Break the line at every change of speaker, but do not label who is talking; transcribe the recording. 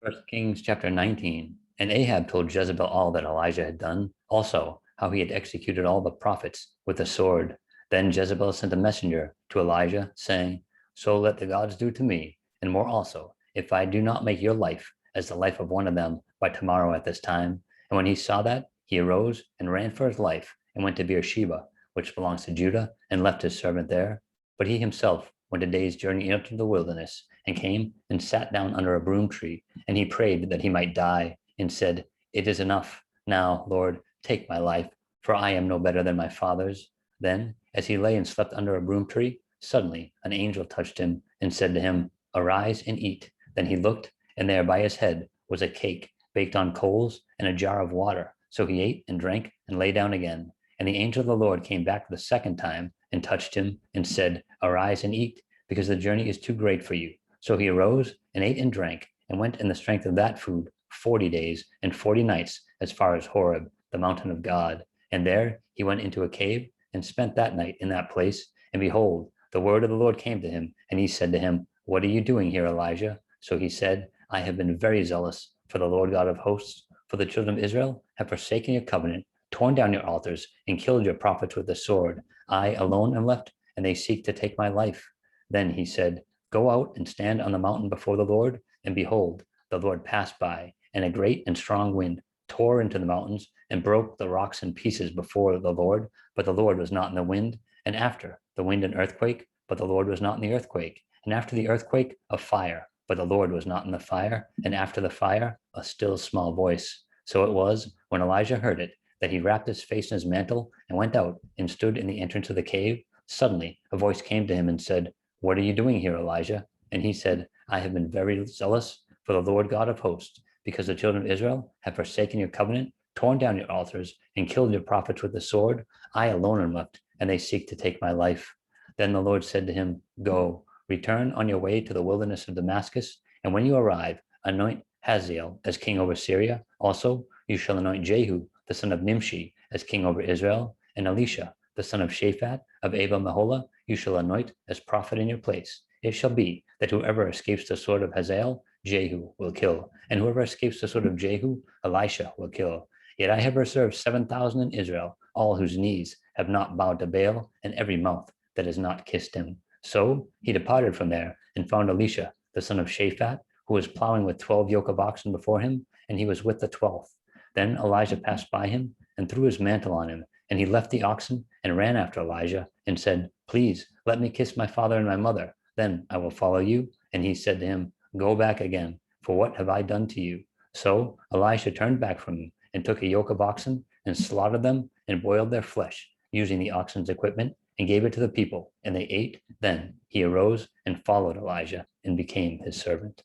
First Kings chapter 19. And Ahab told Jezebel all that Elijah had done, also how he had executed all the prophets with the sword. Then Jezebel sent a messenger to Elijah, saying, So let the gods do to me, and more also, if I do not make your life as the life of one of them by tomorrow at this time. And when he saw that, he arose and ran for his life, and went to Beersheba, which belongs to Judah, and left his servant there. But he himself went a day's journey into the wilderness, and came and sat down under a broom tree, and he prayed that he might die, and said, It is enough. Now, Lord, take my life, for I am no better than my fathers. Then, as he lay and slept under a broom tree, suddenly an angel touched him and said to him, Arise and eat. Then he looked, and there by his head was a cake baked on coals and a jar of water. So he ate and drank and lay down again. And the angel of the Lord came back the second time and touched him and said, Arise and eat, because the journey is too great for you. So he arose and ate and drank, and went in the strength of that food 40 days and 40 nights as far as Horeb, the mountain of God. And there he went into a cave and spent that night in that place. And behold, the word of the Lord came to him, and he said to him, What are you doing here, Elijah? So he said, I have been very zealous for the Lord God of hosts, for the children of Israel have forsaken your covenant, torn down your altars, and killed your prophets with the sword. I alone am left, and they seek to take my life. Then he said, Go out and stand on the mountain before the Lord. And behold, the Lord passed by, and a great and strong wind tore into the mountains and broke the rocks in pieces before the Lord. But the Lord was not in the wind. And after the wind, an earthquake, but the Lord was not in the earthquake. And after the earthquake, a fire, but the Lord was not in the fire. And after the fire, a still small voice. So it was, when Elijah heard it, that he wrapped his face in his mantle and went out and stood in the entrance of the cave. Suddenly, a voice came to him and said, What are you doing here, Elijah? And he said, I have been very zealous for the Lord God of hosts, because the children of Israel have forsaken your covenant, torn down your altars, and killed your prophets with the sword. I alone am left, and they seek to take my life. Then the Lord said to him, Go, return on your way to the wilderness of Damascus, and when you arrive, anoint Hazael as king over Syria. Also, you shall anoint Jehu, the son of Nimshi, as king over Israel, and Elisha, the son of Shaphat of Abel Meholah, you shall anoint as prophet in your place. It shall be that whoever escapes the sword of Hazael, Jehu will kill, and whoever escapes the sword of Jehu, Elisha will kill. Yet I have reserved 7,000 in Israel, all whose knees have not bowed to Baal, and every mouth that has not kissed him. So he departed from there and found Elisha, the son of Shaphat, who was plowing with 12 yoke of oxen before him, and he was with the 12th. Then Elijah passed by him and threw his mantle on him, and he left the oxen and ran after Elijah and said, Please let me kiss my father and my mother, then I will follow you. And he said to him, Go back again, for what have I done to you? So Elisha turned back from him and took a yoke of oxen and slaughtered them and boiled their flesh, using the oxen's equipment, and gave it to the people, and they ate. Then he arose and followed Elijah and became his servant.